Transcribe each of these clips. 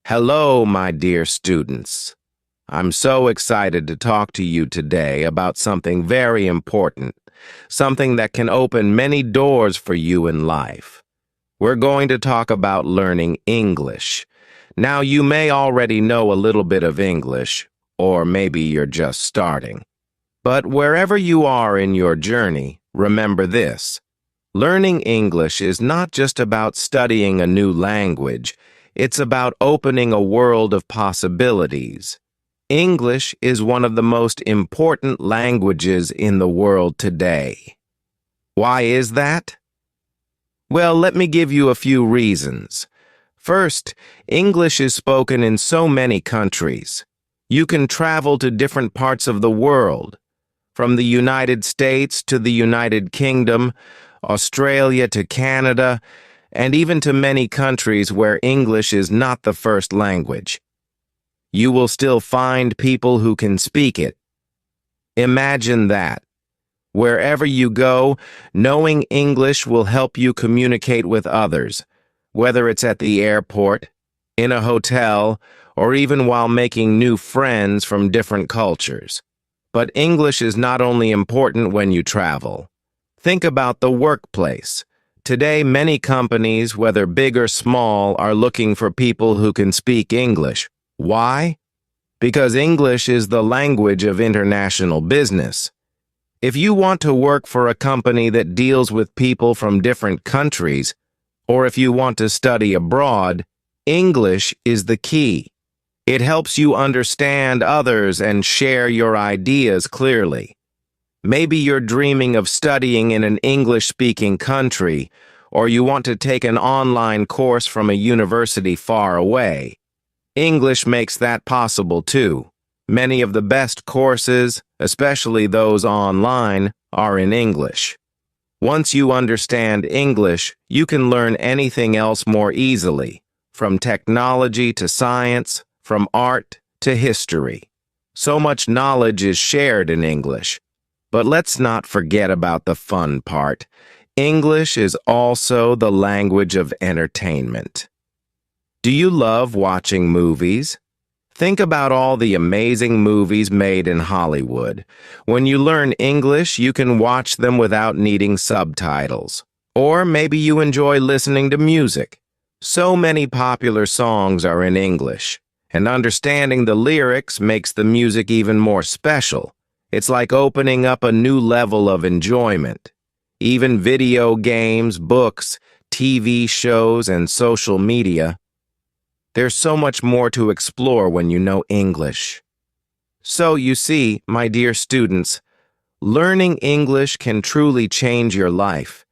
Hello, my dear students. I'm so excited to talk to you today about something very important, something that can open many doors for you in life. We're going to talk about learning English. Now, you may already know a little bit of English, or maybe you're just starting. But wherever you are in your journey, remember this. Learning English is not just about studying a new language. It's about opening a world of possibilities. English is one of the most important languages in the world today. Why is that? Well, let me give you a few reasons. First, English is spoken in so many countries. You can travel to different parts of the world, from the United States to the United Kingdom, Australia to Canada, and even to many countries where English is not the first language. You will still find people who can speak it. Imagine that. Wherever you go, knowing English will help you communicate with others, whether it's at the airport, in a hotel, or even while making new friends from different cultures. But English is not only important when you travel. Think about the workplace. Today, many companies, whether big or small, are looking for people who can speak English. Why? Because English is the language of international business. If you want to work for a company that deals with people from different countries, or if you want to study abroad, English is the key. It helps you understand others and share your ideas clearly. Maybe you're dreaming of studying in an English-speaking country, or you want to take an online course from a university far away. English makes that possible too. Many of the best courses, especially those online, are in English. Once you understand English, you can learn anything else more easily, from technology to science, from art to history. So much knowledge is shared in English. But let's not forget about the fun part. English is also the language of entertainment. Do you love watching movies? Think about all the amazing movies made in Hollywood. When you learn English, you can watch them without needing subtitles. Or maybe you enjoy listening to music. So many popular songs are in English, and understanding the lyrics makes the music even more special. It's like opening up a new level of enjoyment. Even video games, books, TV shows, and social media. There's so much more to explore when you know English. So, you see, my dear students, learning English can truly change your life.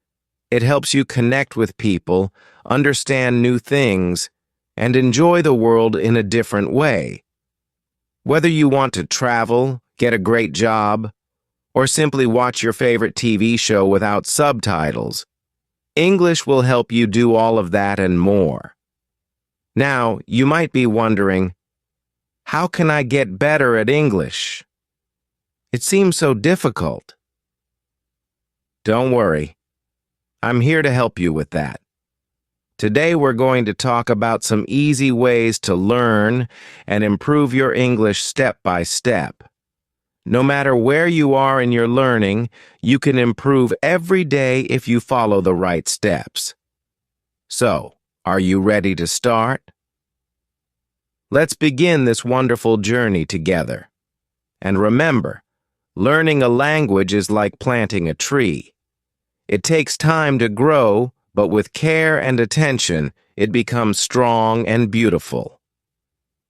It helps you connect with people, understand new things, and enjoy the world in a different way. Whether you want to travel, get a great job, or simply watch your favorite TV show without subtitles, English will help you do all of that and more. Now, you might be wondering, how can I get better at English? It seems so difficult. Don't worry. I'm here to help you with that. Today we're going to talk about some easy ways to learn and improve your English step by step. No matter where you are in your learning, you can improve every day if you follow the right steps. So, are you ready to start? Let's begin this wonderful journey together. And remember, learning a language is like planting a tree. It takes time to grow, but with care and attention, it becomes strong and beautiful.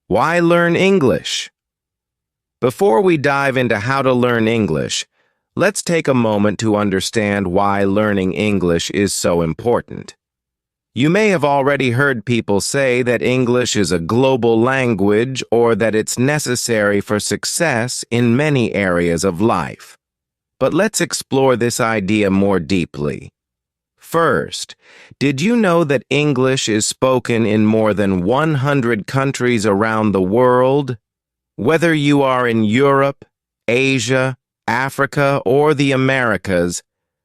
Why learn English? Before we dive into how to learn English, let's take a moment to understand why learning English is so important. You may have already heard people say that English is a global language or that it's necessary for success in many areas of life. But let's explore this idea more deeply. First, did you know that English is spoken in more than 100 countries around the world? Whether you are in Europe, Asia, Africa, or the Americas,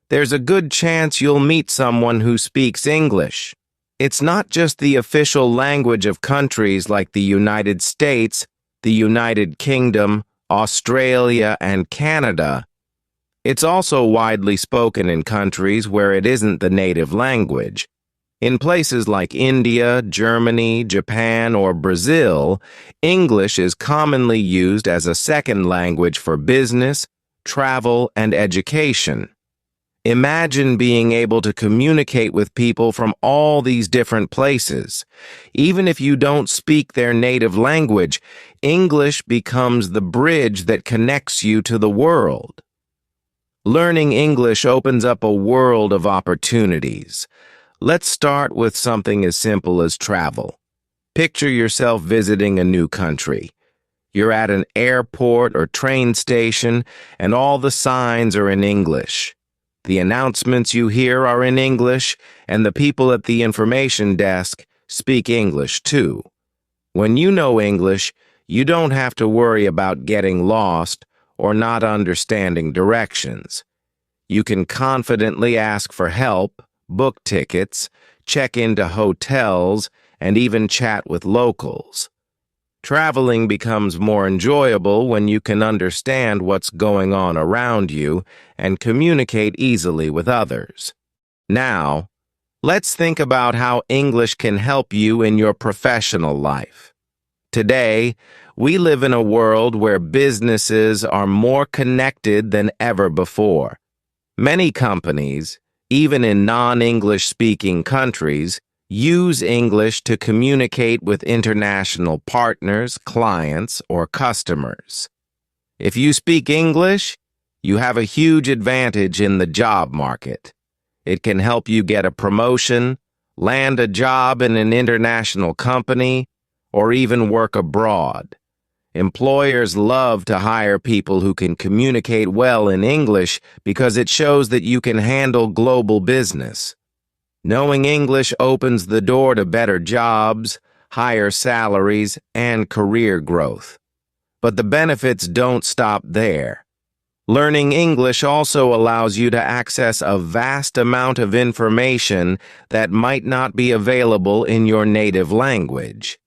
there's a good chance you'll meet someone who speaks English. It's not just the official language of countries like the United States, the United Kingdom, Australia, and Canada. It's also widely spoken in countries where it isn't the native language. In places like India, Germany, Japan, or Brazil, English is commonly used as a second language for business, travel, and education. Imagine being able to communicate with people from all these different places. Even if you don't speak their native language, English becomes the bridge that connects you to the world. Learning English opens up a world of opportunities. Let's start with something as simple as travel. Picture yourself visiting a new country. You're at an airport or train station, and all the signs are in English. The announcements you hear are in English, and the people at the information desk speak English too. When you know English, you don't have to worry about getting lost or not understanding directions. You can confidently ask for help, book tickets, check into hotels, and even chat with locals. Traveling becomes more enjoyable when you can understand what's going on around you and communicate easily with others. Now, let's think about how English can help you in your professional life. Today, we live in a world where businesses are more connected than ever before. Many companies, even in non-English speaking countries, use English to communicate with international partners, clients, or customers. If you speak English, you have a huge advantage in the job market. It can help you get a promotion, land a job in an international company, or even work abroad. Employers love to hire people who can communicate well in English because it shows that you can handle global business. Knowing English opens the door to better jobs, higher salaries, and career growth. But the benefits don't stop there. Learning English also allows you to access a vast amount of information that might not be available in your native language.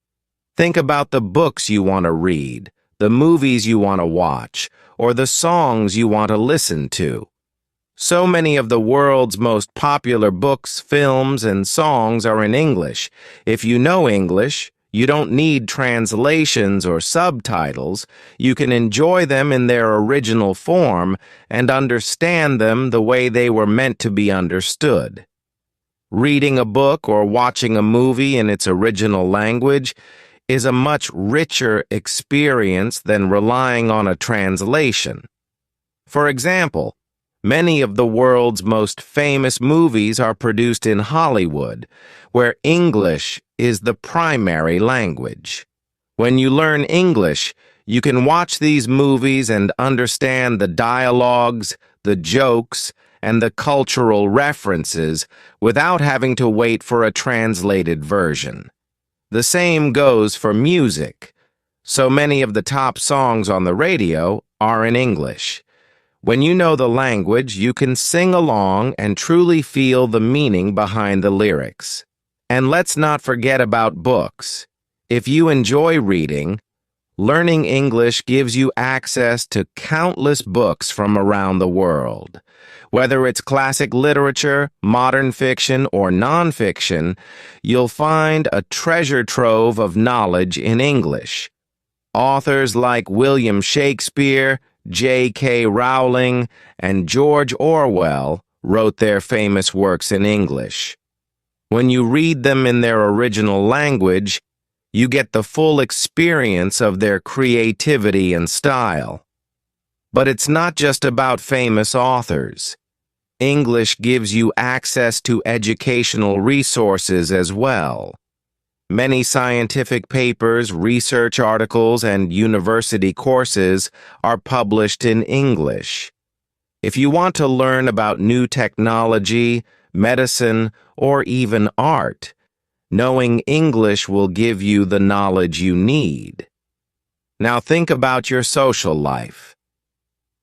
Think about the books you want to read, the movies you want to watch, or the songs you want to listen to. So many of the world's most popular books, films, and songs are in English. If you know English, you don't need translations or subtitles. You can enjoy them in their original form and understand them the way they were meant to be understood. Reading a book or watching a movie in its original language is a much richer experience than relying on a translation. For example, many of the world's most famous movies are produced in Hollywood, where English is the primary language. When you learn English, you can watch these movies and understand the dialogues, the jokes, and the cultural references without having to wait for a translated version. The same goes for music. So many of the top songs on the radio are in English. When you know the language, you can sing along and truly feel the meaning behind the lyrics. And let's not forget about books. If you enjoy reading, learning English gives you access to countless books from around the world. Whether it's classic literature, modern fiction, or nonfiction, you'll find a treasure trove of knowledge in English. Authors like William Shakespeare, J.K. Rowling, and George Orwell wrote their famous works in English. When you read them in their original language, you get the full experience of their creativity and style. But it's not just about famous authors. English gives you access to educational resources as well. Many scientific papers, research articles, and university courses are published in English. If you want to learn about new technology, medicine, or even art, knowing English will give you the knowledge you need. Now think about your social life.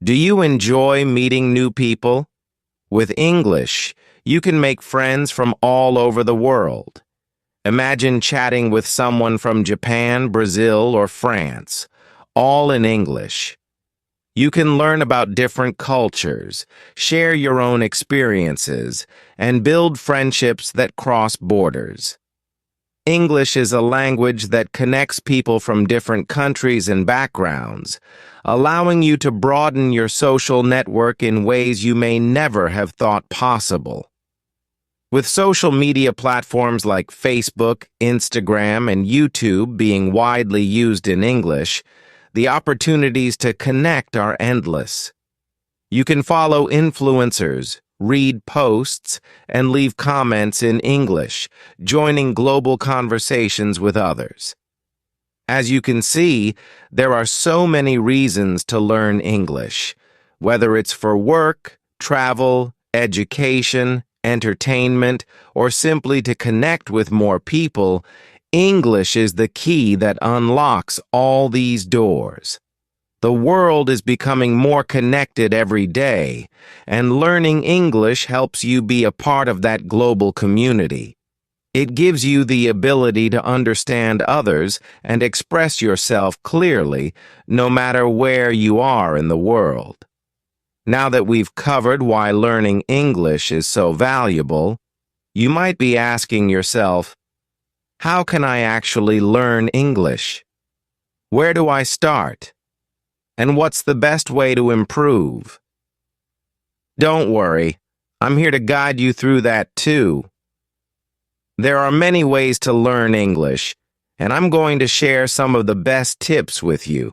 Do you enjoy meeting new people? With English, you can make friends from all over the world. Imagine chatting with someone from Japan, Brazil, or France, all in English. You can learn about different cultures, share your own experiences, and build friendships that cross borders. English is a language that connects people from different countries and backgrounds, allowing you to broaden your social network in ways you may never have thought possible. With social media platforms like Facebook, Instagram, and YouTube being widely used in English, the opportunities to connect are endless. You can follow influencers, read posts, and leave comments in English, joining global conversations with others. As you can see, there are so many reasons to learn English, whether it's for work, travel, education, entertainment, or simply to connect with more people. English is the key that unlocks all these doors. The world is becoming more connected every day, and learning English helps you be a part of that global community. It gives you the ability to understand others and express yourself clearly, no matter where you are in the world. Now that we've covered why learning English is so valuable, you might be asking yourself, how can I actually learn English? Where do I start? And what's the best way to improve? Don't worry, I'm here to guide you through that too. There are many ways to learn English, and I'm going to share some of the best tips with you.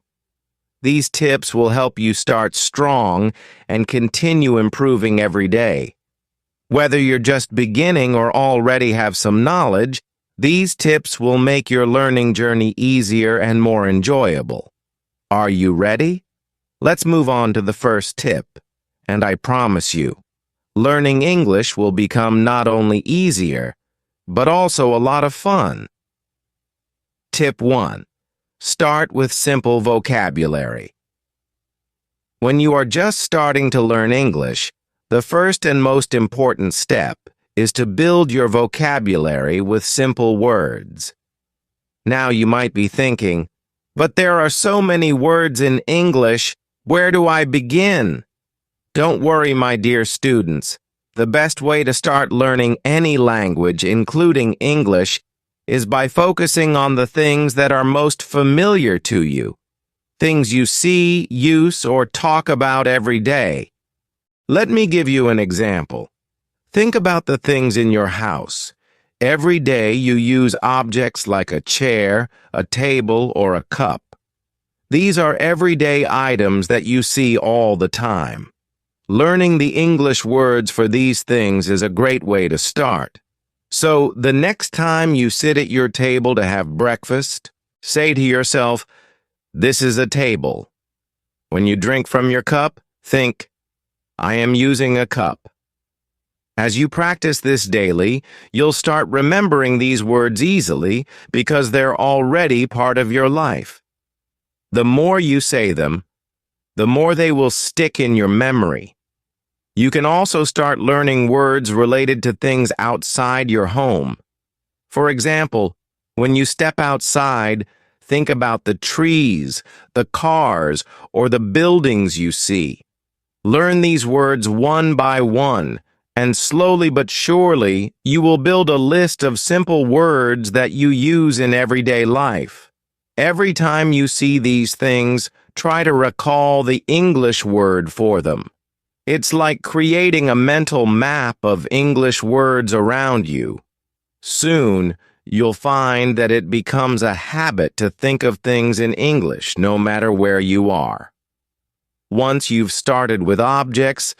These tips will help you start strong and continue improving every day. Whether you're just beginning or already have some knowledge, these tips will make your learning journey easier and more enjoyable. Are you ready? Let's move on to the first tip, and I promise you, learning English will become not only easier, but also a lot of fun. Tip 1. Start with simple vocabulary. When you are just starting to learn English, the first and most important step is to build your vocabulary with simple words. Now you might be thinking, but there are so many words in English, where do I begin? Don't worry, my dear students. The best way to start learning any language, including English, is by focusing on the things that are most familiar to you, things you see, use, or talk about every day. Let me give you an example. Think about the things in your house. Every day you use objects like a chair, a table, or a cup. These are everyday items that you see all the time. Learning the English words for these things is a great way to start. So, the next time you sit at your table to have breakfast, say to yourself, "This is a table." When you drink from your cup, think, "I am using a cup." As you practice this daily, you'll start remembering these words easily because they're already part of your life. The more you say them, the more they will stick in your memory. You can also start learning words related to things outside your home. For example, when you step outside, think about the trees, the cars, or the buildings you see. Learn these words one by one, and slowly but surely, you will build a list of simple words that you use in everyday life. Every time you see these things, try to recall the English word for them. It's like creating a mental map of English words around you. Soon, you'll find that it becomes a habit to think of things in English no matter where you are. Once you've started with objects,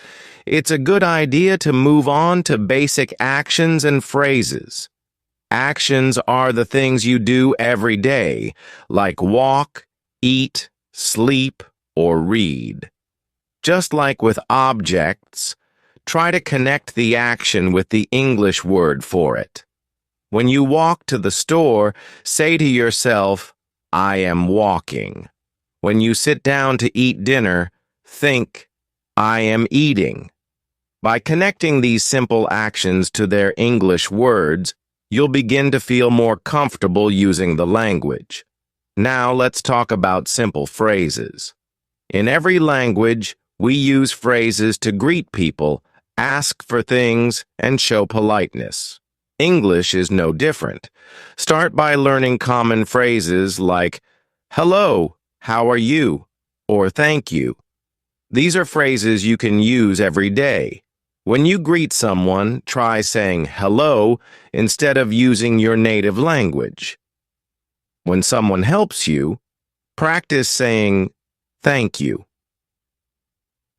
it's a good idea to move on to basic actions and phrases. Actions are the things you do every day, like walk, eat, sleep, or read. Just like with objects, try to connect the action with the English word for it. When you walk to the store, say to yourself, "I am walking." When you sit down to eat dinner, think, "I am eating." By connecting these simple actions to their English words, You'll begin to feel more comfortable using the language. Now let's talk about simple phrases. In every language, we use phrases to greet people, ask for things, and show politeness. English is no different. Start by learning common phrases like, hello, how are you? Or thank you. These are phrases you can use every day. When you greet someone, try saying hello instead of using your native language. When someone helps you, practice saying thank you.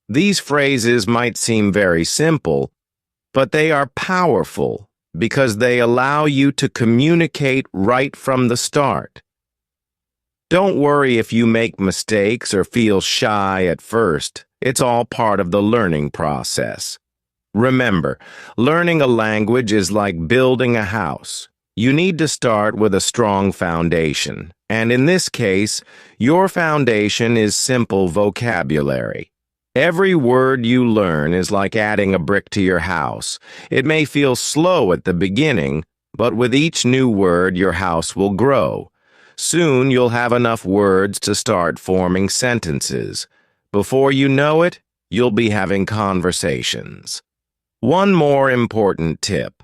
These phrases might seem very simple, but they are powerful because they allow you to communicate right from the start. Don't worry if you make mistakes or feel shy at first. It's all part of the learning process. Remember, learning a language is like building a house. You need to start with a strong foundation, and in this case, your foundation is simple vocabulary. Every word you learn is like adding a brick to your house. It may feel slow at the beginning, but with each new word, your house will grow. Soon, you'll have enough words to start forming sentences. Before you know it, you'll be having conversations. One more important tip.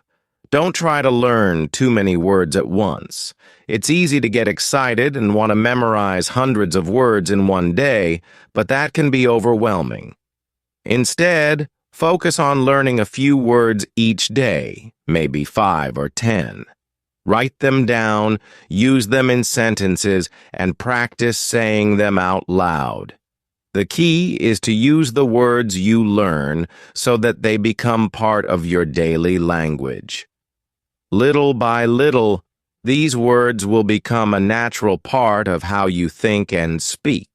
Don't try to learn too many words at once. It's easy to get excited and want to memorize hundreds of words in one day, but that can be overwhelming. Instead, focus on learning a few words each day, maybe 5 or 10. Write them down, use them in sentences, and practice saying them out loud. The key is to use the words you learn so that they become part of your daily language. Little by little, these words will become a natural part of how you think and speak.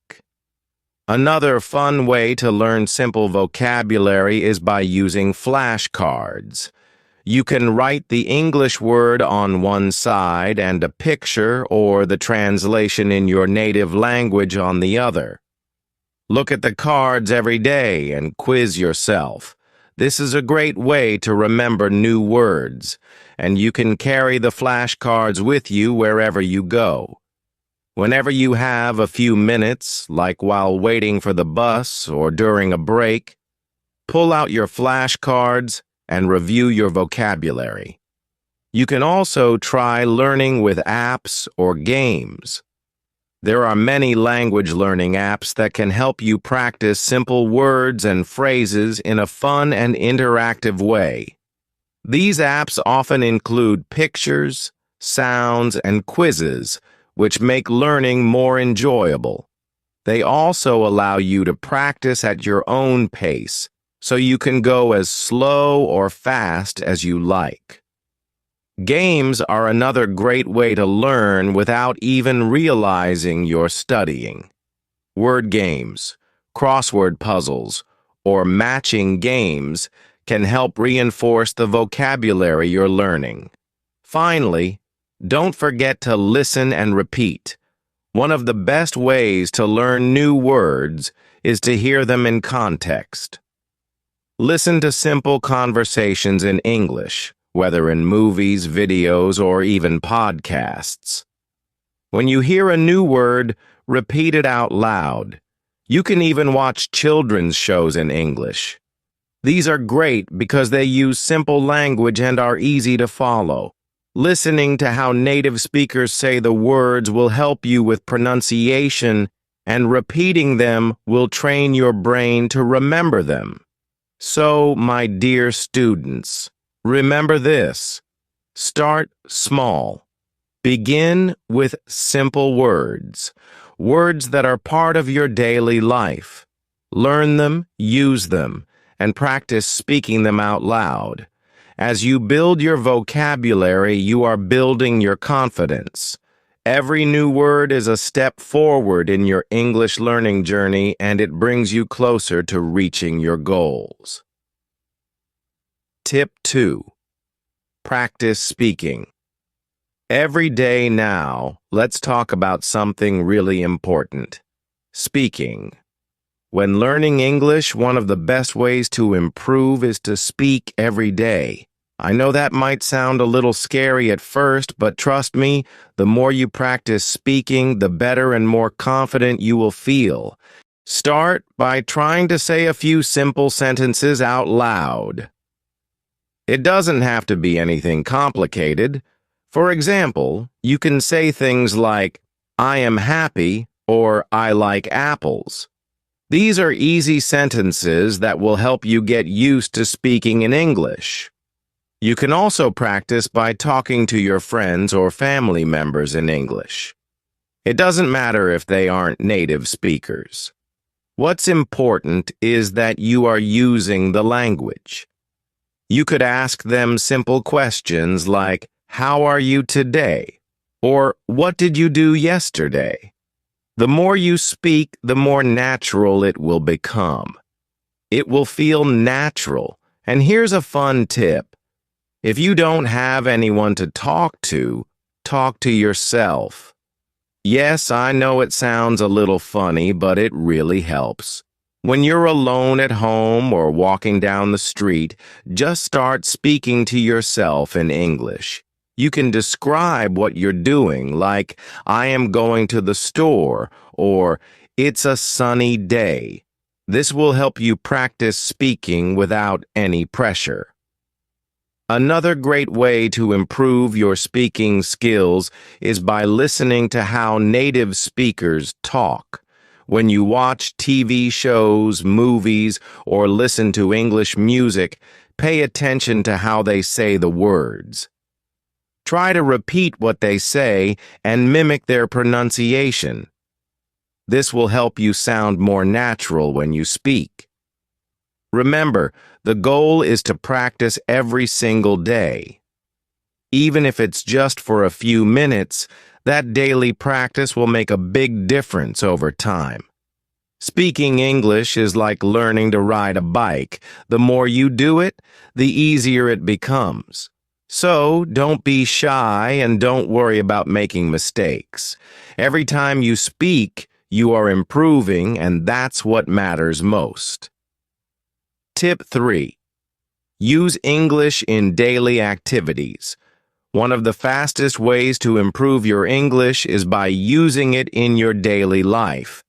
Another fun way to learn simple vocabulary is by using flashcards. You can write the English word on one side and a picture or the translation in your native language on the other. Look at the cards every day and quiz yourself. This is a great way to remember new words, and you can carry the flashcards with you wherever you go. Whenever you have a few minutes, like while waiting for the bus or during a break, pull out your flashcards and review your vocabulary. You can also try learning with apps or games. There are many language learning apps that can help you practice simple words and phrases in a fun and interactive way. These apps often include pictures, sounds, and quizzes, which make learning more enjoyable. They also allow you to practice at your own pace, so you can go as slow or fast as you like. Games are another great way to learn without even realizing you're studying. Word games, crossword puzzles, or matching games can help reinforce the vocabulary you're learning. Finally, don't forget to listen and repeat. One of the best ways to learn new words is to hear them in context. Listen to simple conversations in English, whether in movies, videos, or even podcasts. When you hear a new word, repeat it out loud. You can even watch children's shows in English. These are great because they use simple language and are easy to follow. Listening to how native speakers say the words will help you with pronunciation, and repeating them will train your brain to remember them. So, my dear students, remember this. Start small. Begin with simple words, words that are part of your daily life. Learn them, use them, and practice speaking them out loud. As you build your vocabulary, you are building your confidence. Every new word is a step forward in your English learning journey, and it brings you closer to reaching your goals. Tip 2. Practice speaking. Every day now, let's talk about something really important. Speaking. When learning English, one of the best ways to improve is to speak every day. I know that might sound a little scary at first, but trust me, the more you practice speaking, the better and more confident you will feel. Start by trying to say a few simple sentences out loud. It doesn't have to be anything complicated. For example, you can say things like, "I am happy," or "I like apples." These are easy sentences that will help you get used to speaking in English. You can also practice by talking to your friends or family members in English. It doesn't matter if they aren't native speakers. What's important is that you are using the language. You could ask them simple questions like, "How are you today?" or "What did you do yesterday?" The more you speak, the more natural it will become. It will feel natural. And here's a fun tip. If you don't have anyone to talk to yourself. Yes, I know it sounds a little funny, but it really helps. When you're alone at home or walking down the street, just start speaking to yourself in English. You can describe what you're doing, like, "I am going to the store," or "It's a sunny day." This will help you practice speaking without any pressure. Another great way to improve your speaking skills is by listening to how native speakers talk. When you watch TV shows, movies, or listen to English music, pay attention to how they say the words. Try to repeat what they say and mimic their pronunciation. This will help you sound more natural when you speak. Remember, the goal is to practice every single day. Even if it's just for a few minutes, that daily practice will make a big difference over time. Speaking English is like learning to ride a bike. The more you do it, the easier it becomes. So, don't be shy and don't worry about making mistakes. Every time you speak, you are improving, and that's what matters most. Tip 3. Use English in daily activities. One of the fastest ways to improve your English is by using it in your daily life.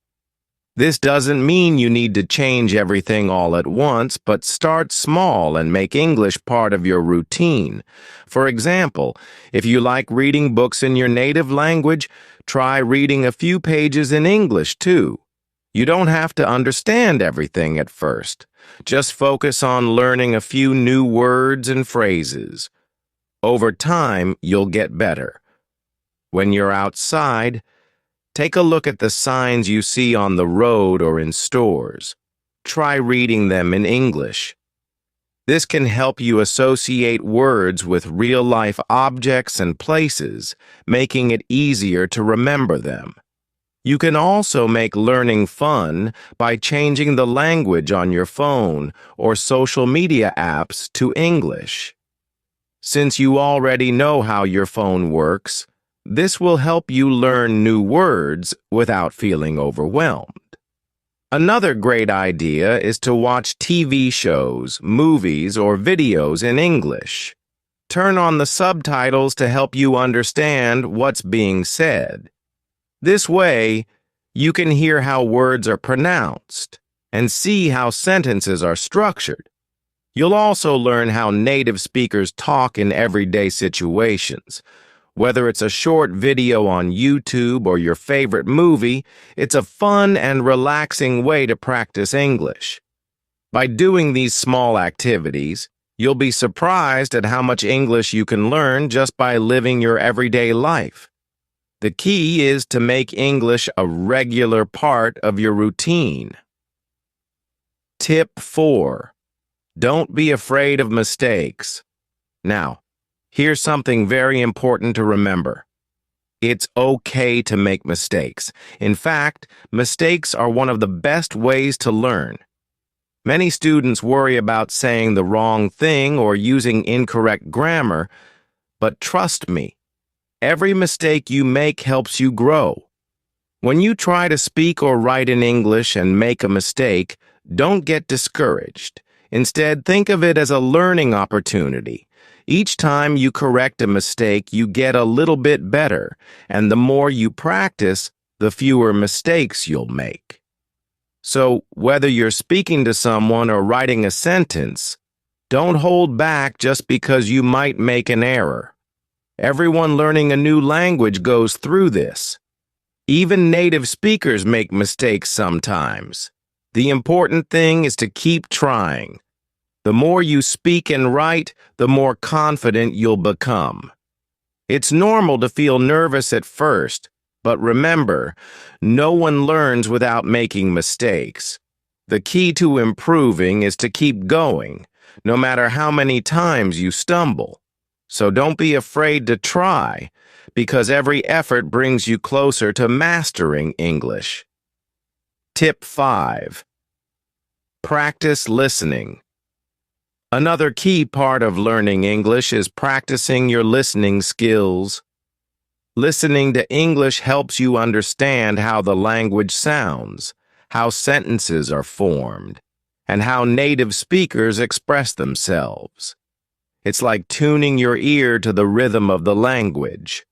This doesn't mean you need to change everything all at once, but start small and make English part of your routine. For example, if you like reading books in your native language, try reading a few pages in English too. You don't have to understand everything at first. Just focus on learning a few new words and phrases. Over time, you'll get better. When you're outside, take a look at the signs you see on the road or in stores. Try reading them in English. This can help you associate words with real-life objects and places, making it easier to remember them. You can also make learning fun by changing the language on your phone or social media apps to English. Since you already know how your phone works, this will help you learn new words without feeling overwhelmed. Another great idea is to watch TV shows, movies, or videos in English. Turn on the subtitles to help you understand what's being said. This way, you can hear how words are pronounced and see how sentences are structured. You'll also learn how native speakers talk in everyday situations. Whether it's a short video on YouTube or your favorite movie, it's a fun and relaxing way to practice English. By doing these small activities, you'll be surprised at how much English you can learn just by living your everyday life. The key is to make English a regular part of your routine. Tip 4. Don't be afraid of mistakes. Now, here's something very important to remember. It's okay to make mistakes. In fact, mistakes are one of the best ways to learn. Many students worry about saying the wrong thing or using incorrect grammar, but trust me, every mistake you make helps you grow. When you try to speak or write in English and make a mistake, don't get discouraged. Instead, think of it as a learning opportunity. Each time you correct a mistake, you get a little bit better, and the more you practice, the fewer mistakes you'll make. So, whether you're speaking to someone or writing a sentence, don't hold back just because you might make an error. Everyone learning a new language goes through this. Even native speakers make mistakes sometimes. The important thing is to keep trying. The more you speak and write, the more confident you'll become. It's normal to feel nervous at first, but remember, no one learns without making mistakes. The key to improving is to keep going, no matter how many times you stumble. So don't be afraid to try, because every effort brings you closer to mastering English. Tip 5. Practice listening. Another key part of learning English is practicing your listening skills. Listening to English helps you understand how the language sounds, how sentences are formed, and how native speakers express themselves. It's like tuning your ear to the rhythm of the language.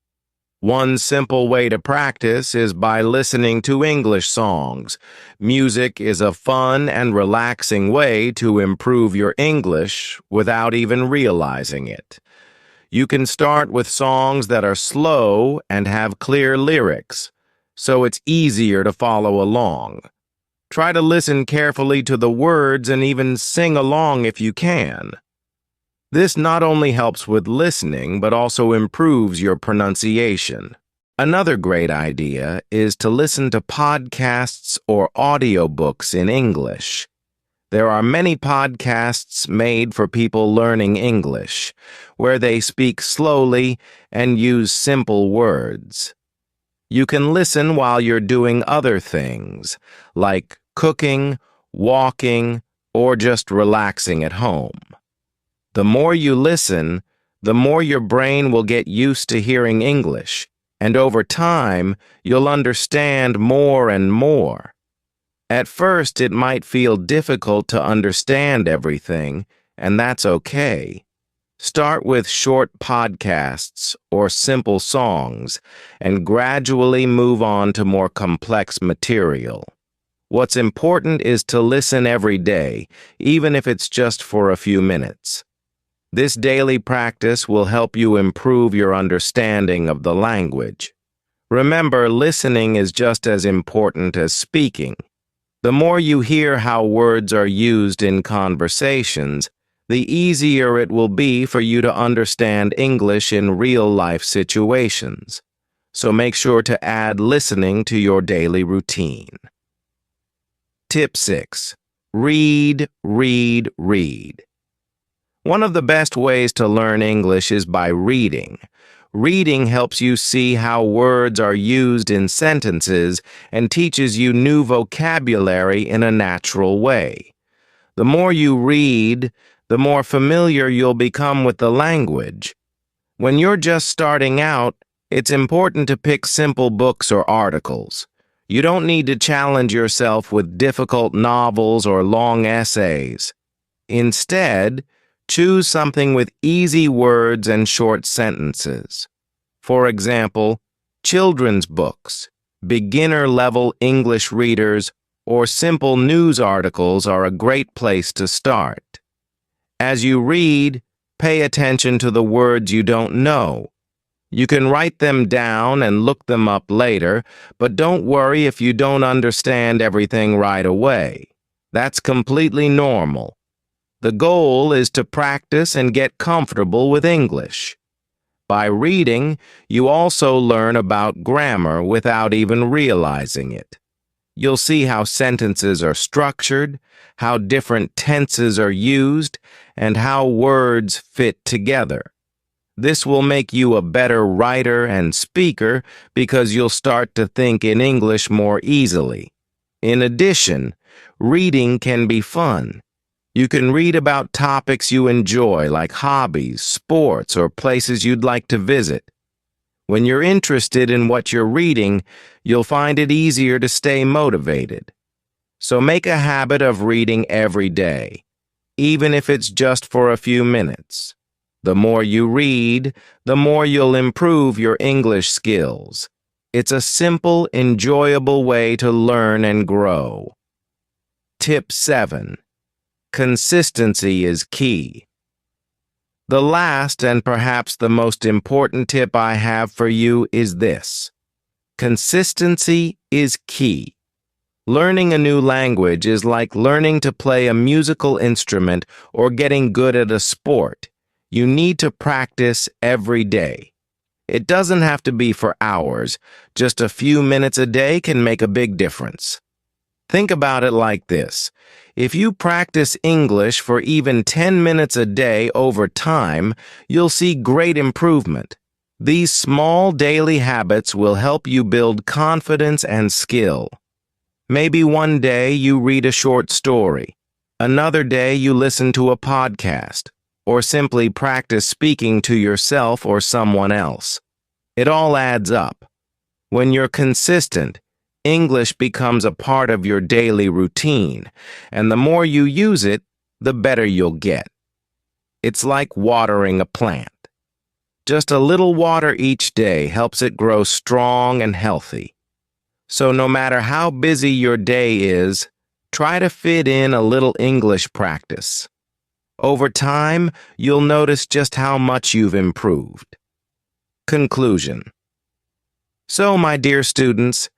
One simple way to practice is by listening to English songs. Music is a fun and relaxing way to improve your English without even realizing it. You can start with songs that are slow and have clear lyrics, so it's easier to follow along. Try to listen carefully to the words and even sing along if you can. This not only helps with listening, but also improves your pronunciation. Another great idea is to listen to podcasts or audiobooks in English. There are many podcasts made for people learning English, where they speak slowly and use simple words. You can listen while you're doing other things, like cooking, walking, or just relaxing at home. The more you listen, the more your brain will get used to hearing English, and over time, you'll understand more and more. At first, it might feel difficult to understand everything, and that's okay. Start with short podcasts or simple songs, and gradually move on to more complex material. What's important is to listen every day, even if it's just for a few minutes. This daily practice will help you improve your understanding of the language. Remember, listening is just as important as speaking. The more you hear how words are used in conversations, the easier it will be for you to understand English in real-life situations. So make sure to add listening to your daily routine. Tip 6. Read, read, read. One of the best ways to learn English is by reading. Reading helps you see how words are used in sentences and teaches you new vocabulary in a natural way. The more you read, the more familiar you'll become with the language. When you're just starting out, it's important to pick simple books or articles. You don't need to challenge yourself with difficult novels or long essays. Instead, choose something with easy words and short sentences. For example, children's books, beginner-level English readers, or simple news articles are a great place to start. As you read, pay attention to the words you don't know. You can write them down and look them up later, but don't worry if you don't understand everything right away. That's completely normal. The goal is to practice and get comfortable with English. By reading, you also learn about grammar without even realizing it. You'll see how sentences are structured, how different tenses are used, and how words fit together. This will make you a better writer and speaker because you'll start to think in English more easily. In addition, reading can be fun. You can read about topics you enjoy, like hobbies, sports, or places you'd like to visit. When you're interested in what you're reading, you'll find it easier to stay motivated. So make a habit of reading every day, even if it's just for a few minutes. The more you read, the more you'll improve your English skills. It's a simple, enjoyable way to learn and grow. Tip 7. Consistency is key. The last and perhaps the most important tip I have for you is this. Consistency is key. Learning a new language is like learning to play a musical instrument or getting good at a sport. You need to practice every day. It doesn't have to be for hours. Just a few minutes a day can make a big difference. Think about it like this. If you practice English for even 10 minutes a day over time, you'll see great improvement. These small daily habits will help you build confidence and skill. Maybe one day you read a short story. Another day you listen to a podcast, or simply practice speaking to yourself or someone else. It all adds up. When you're consistent, English becomes a part of your daily routine, and the more you use it, the better you'll get. It's like watering a plant. Just a little water each day helps it grow strong and healthy. So no matter how busy your day is, try to fit in a little English practice. Over time, you'll notice just how much you've improved. Conclusion. So, my dear students,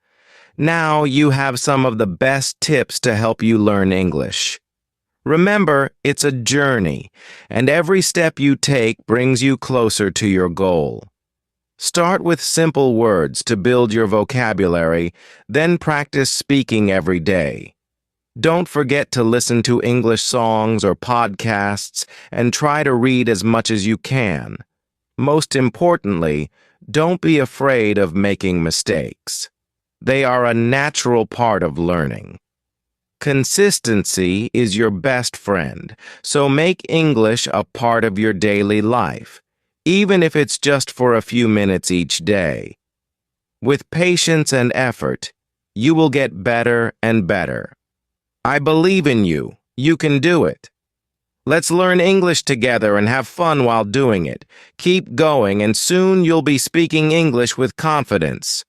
now you have some of the best tips to help you learn English. Remember, it's a journey, and every step you take brings you closer to your goal. Start with simple words to build your vocabulary, then practice speaking every day. Don't forget to listen to English songs or podcasts and try to read as much as you can. Most importantly, don't be afraid of making mistakes. They are a natural part of learning. Consistency is your best friend, so make English a part of your daily life, even if it's just for a few minutes each day. With patience and effort, you will get better and better. I believe in you. You can do it. Let's learn English together and have fun while doing it. Keep going, and soon you'll be speaking English with confidence.